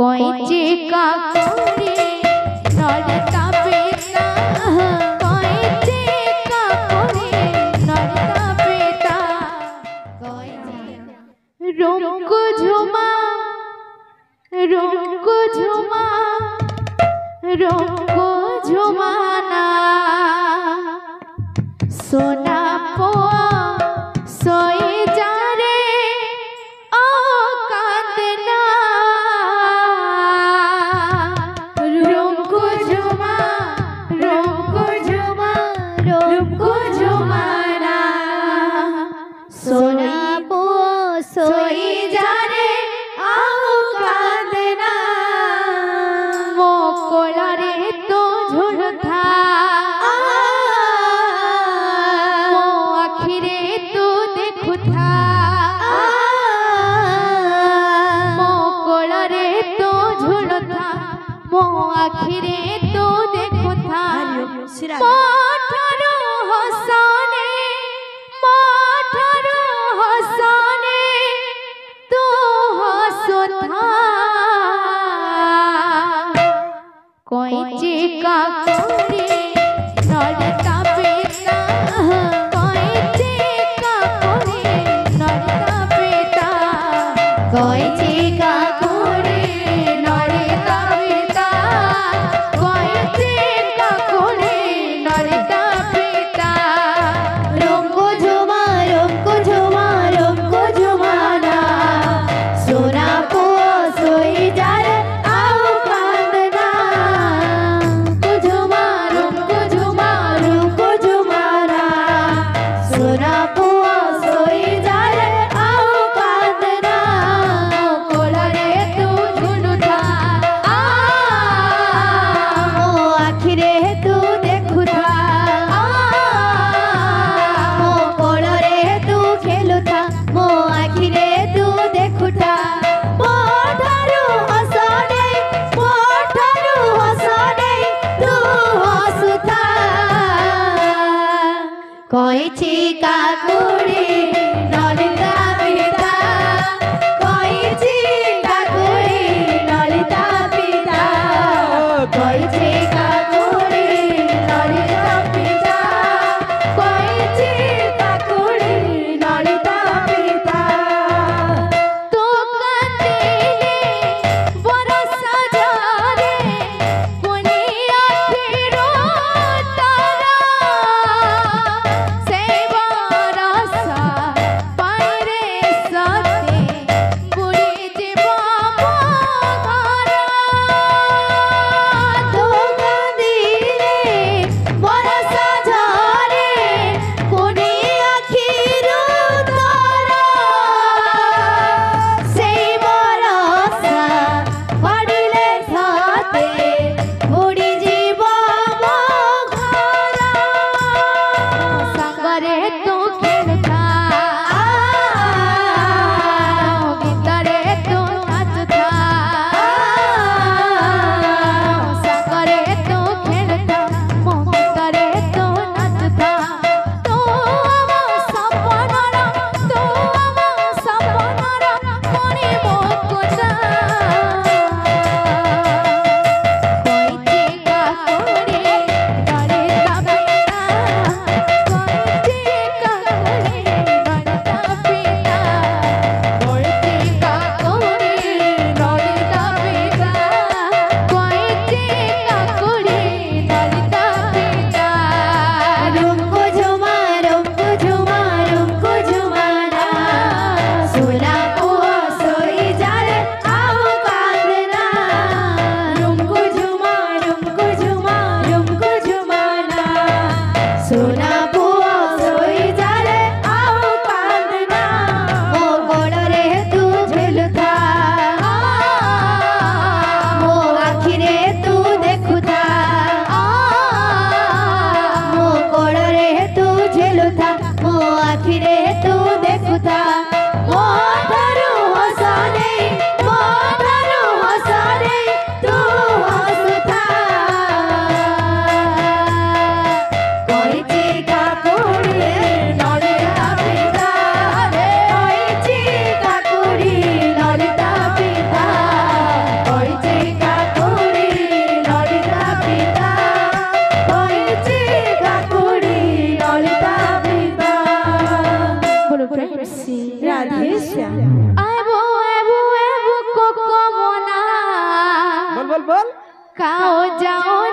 কইছে কাকুরে নরতা পেতা কইছে কাকুরে নরতা পেতা রঙ্গ ঝুমা রঙ্গ ঝুমা রঙ্গ ঝুমানা সোনা পোয়া সোয়ে যারে ও কাঁদনা রঙ্গ ঝুমা রঙ্গ ঝুমা রঙ্গ ঝুমানা সোনা পোয়া সোয়ে যারে ও কাঁদনা মোকলারে তো ঝুলথা आखिरे तो देखो था माठारो हसाने तो हंसो था कइचे काकुरे नरता पेता कइचे काकुरे नरता पेता कइचे काकुरे नरता कइचे काकुरे नरता पेता कइचे काकुरे नरता पेता कइचे काकुरे नरता पेता कइचे काकुरे नरता पेता तो कांदिले बरसा जारे कोने आखिरो तारा बोल खाओ जाओ